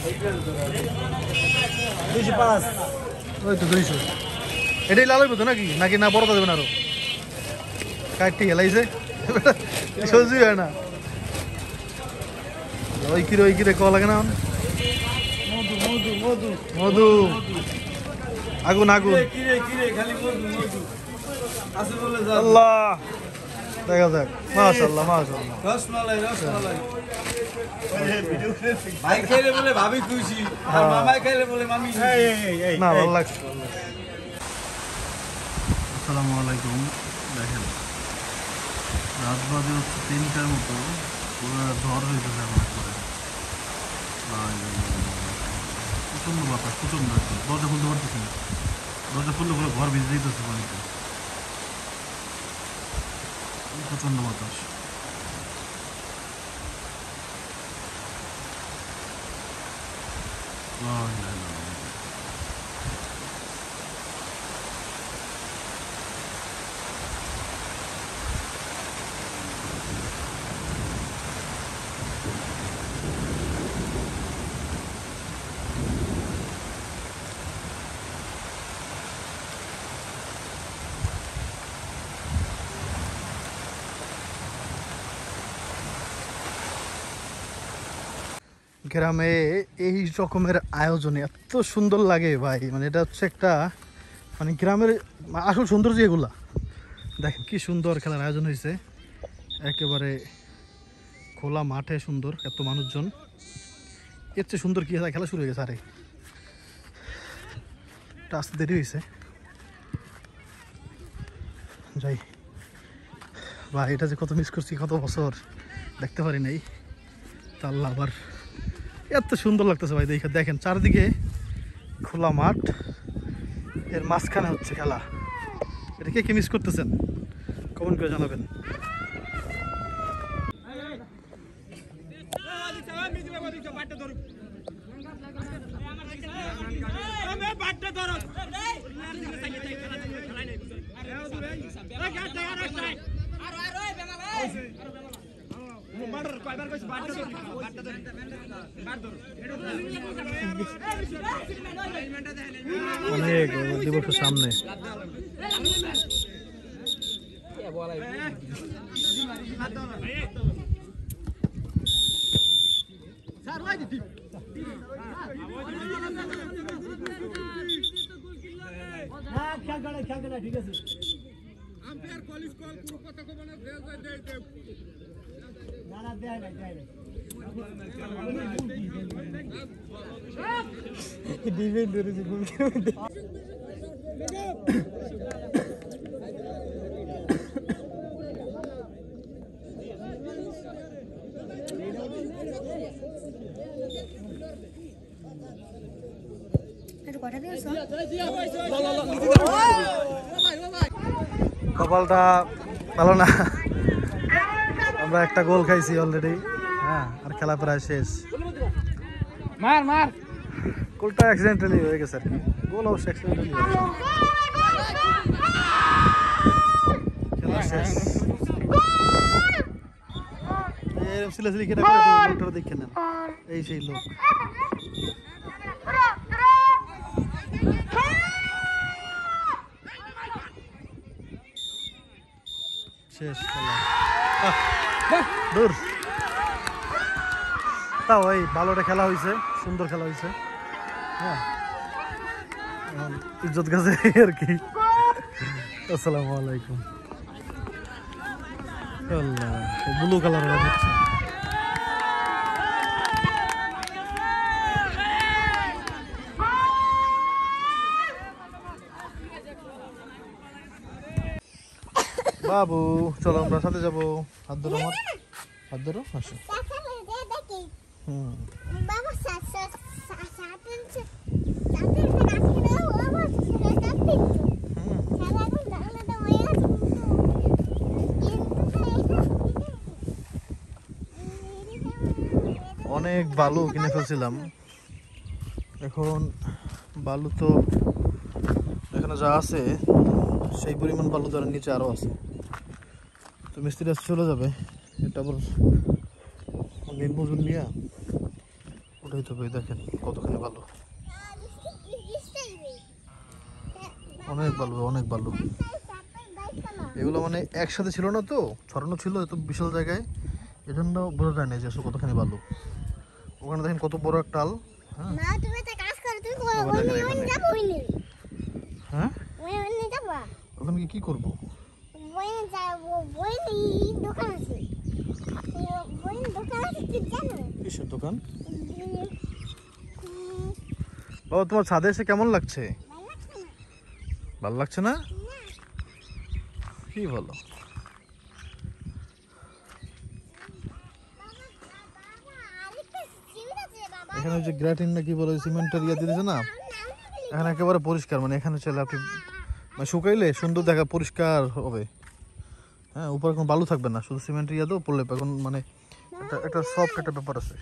205 ওই তো 200 এটাই লাল হইব তো নাকি নাকি না বড়টা দেবেন আরো কাটটি হেলাইছে সহজই হয় না ওই কিরে কল লাগে না মধু মধু মধু মধু আগুন আগুন কিরে কিরে খালি মধু মধু আছে বলে যা আল্লাহ দেখা যাক মাশাআল্লাহ মাশাআল্লাহ রসমালাই রসমালাই ভাই খেলে বলে ভাবি খুশি আর মামা খেলে বলে মামি না ভালো লাগছে আসসালামু আলাইকুম দেখেন রাত বাজে হচ্ছে 3টার মতো পুরো ঝড় হইতেছে আমার করে প্রচন্ড বাতাস প্রচন্ড দরজা খুলতে পারতেছি না দরজা খুললে পুরো ঘর ভিজে যেতেছে পানিতে প্রচন্ড বাতাস গ্রামে এই রকমের আয়োজনে এত সুন্দর লাগে ভাই মানে এটা হচ্ছে একটা মানে গ্রামের আসল সৌন্দর্য এগুলা দেখেন কি সুন্দর খেলার আয়োজন হয়েছে একেবারে খোলা মাঠে সুন্দর এত মানুষজন এর চেয়ে সুন্দর কি খেলা শুরু হয়ে গেছে আরে এটা আসতে দেরি হয়েছে যাই ভাই এটা যে কত মিস করছি কত বছর দেখতে পারি নাই তাল্লা আবার এত সুন্দর লাগতেছে ভাই দেখে দেখেন চারদিকে খোলা মাঠ এর মাঝখানে হচ্ছে খেলা এটা কে মিস করতেছেন কমেন্ট করে জানাবেন অনেক দিবসের সামনে ঠিক আছে কপালটা ভালো না আমরা একটা গোল খাইছি অলরেডি হ্যাঁ আর খেলা প্রায় শেষ মার মার গোলটা অ্যাক্সিডেন্টালি হয়ে গেছে আর কি গোল অবশ্য অ্যাক্সিডেন্টালি খেলা শেষ এরকম সিলাসিলি খেলা করে লোকটা দেখে নেন এই সেই লোক শেষ খেলা দূর তাও ওই ভালোটা খেলা হয়েছে সুন্দর খেলা হয়েছে হ্যাঁ ইজ্জত গেছে আর কি আসসালামু আলাইকুম আল্লাহ ব্লু কালার হচ্ছে বাবু চলো আমরা সাথে যাবো হাত ধরো আমার হাত ধরো আসো অনেক বালু কিনে ফেলছিলাম এখন বালু তো এখানে যা আছে সেই পরিমাণ বালু তার নিচে আরো আছে তো মিস্ত্রি চলে যাবে এটা আবার দিন মজুর নিয়ে ওটাই তো ভাই, দেখেন কতখানি ভালো, অনেক ভালো, অনেক ভালো। এগুলো মানে একসাথে ছিল না তো, ছড়ানো ছিল এত বিশাল জায়গায়, এজন্য বোঝা যায় না যে আসলে কতখানি ভালো। ওখানে দেখেন কত বড় একটা আল। হ্যাঁ হ্যাঁ, ওখানে কি করবো? কিসের দোকান? বাবা তোমার ছাদে এসে কেমন লাগছে? ভালো লাগছে না? কি বলো? এখানে যে গ্রাটিন না কি বলে, সিমেন্টের ইয়ে দিয়েছে না, এখানে একেবারে পরিষ্কার, মানে এখানে চলে আপনি মানে শুকাইলে সুন্দর দেখা পরিষ্কার হবে। হ্যাঁ, উপরে কোনো বালু থাকবে না, শুধু সিমেন্টের ইয়ে তো পড়লে এখন মানে একটা সফট একটা ব্যাপার আছে।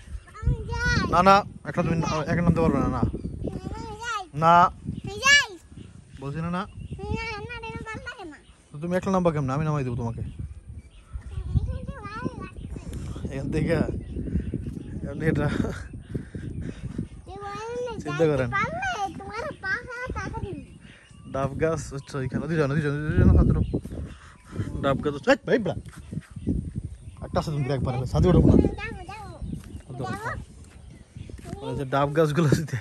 না না, একটা তুমি একা নামতে পারবে না। না না বলছি না, না তুমি একলা নামবা কেমন? আমি নামাই দেবো তোমাকে এখান থেকে। এটা চিন্তা করেন, ডাব গাছ হচ্ছে ওইখানে, ডাব গাছ হচ্ছে ভাই ব্রা একটা আছে, তুমি একবার সাথে ওঠো না। মানে যে ডাব গাছগুলো যদি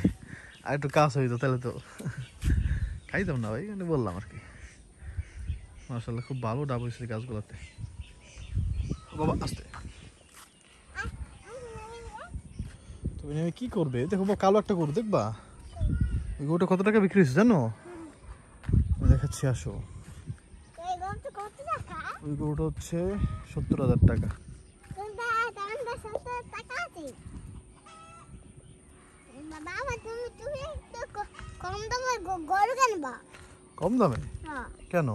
আর একটু কাজ হইতো তাহলে তো খাইতাম না ভাই, মানে বললাম আর কি। মাশাআল্লাহ খুব ভালো ডাব হয়েছে গাছগুলোতে। বাবা আসতে, তুমি নেমে কি করবে? দেখো কালো একটা গরু দেখবা, ওই গরুটা কত টাকা বিক্রি হয়েছে জানো? আমি দেখাচ্ছি, আসো। ওই গরুটা হচ্ছে 70,000 টাকা। কম দামে? কেন?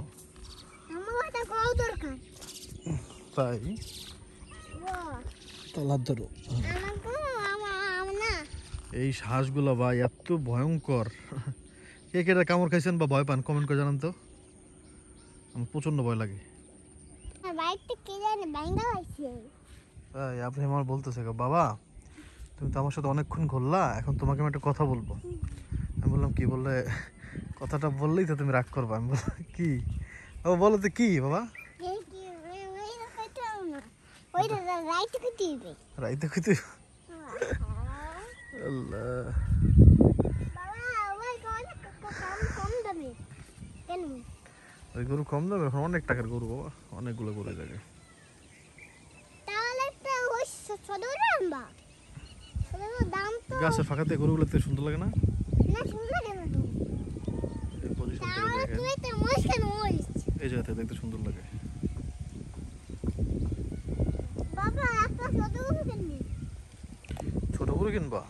তাই তালার ধরো। এই শ্বাসগুলো বা এত ভয়ঙ্কর, কে কে কামড় খাইছেন বা ভয় পান কমেন্ট করে জানান তো। আমার প্রচন্ড ভয় লাগে। তাই আপনি আমার বলতেছে বাবা তুমি তো আমার সাথে অনেকক্ষণ ঘুরলা, এখন তোমাকে আমি একটা কথা বলবো। আমি বললাম কি? বললে কথাটা বললেই তো তুমি রাগ করবা। আমি বললাম কি? ও বলো তো কি বাবা? রাইতে কইতে আল্লাহ, ওই গরু কম দামে? এখন অনেক টাকার গরু বাবা, অনেকগুলো গরু জায়গায়। গাছের ফাঁকাতে গরুগুলোতে সুন্দর লাগে না? এই জায়গাতে দেখতে সুন্দর লাগে। ছোট গরু কিনবা?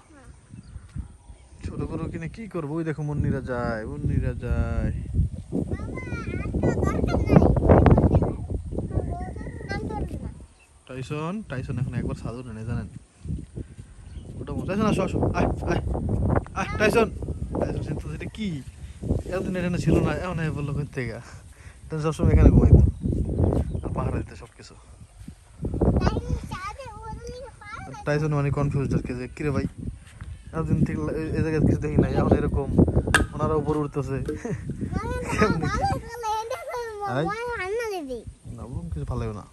ছোট গরু কিনে কি করবো? ওই দেখো মুন্নিরা যায়, মুন্নিরা যায়। টাইসন, টাইসন এখন একবার সাধু নেই জানেন? ওটা টাইসন আসো আসো, আয় আয় আয় টাইসন। টাইসন চিন্তা সেটা কি? এতদিন এখানে ছিল না, এমন বললো কোথা থেকে? সবসময় এখানে ঘুমাইতো আর পাহাড়ে দিতে সবকিছু। টাইসন মানে কনফিউজ আর কি, যে কিরে ভাই এতদিন ঠিক এই জায়গায় কিছু দেখি নাই, এখন এরকম ওনারা উপরে উঠতেছে। না কিছু ভালো লাগে না।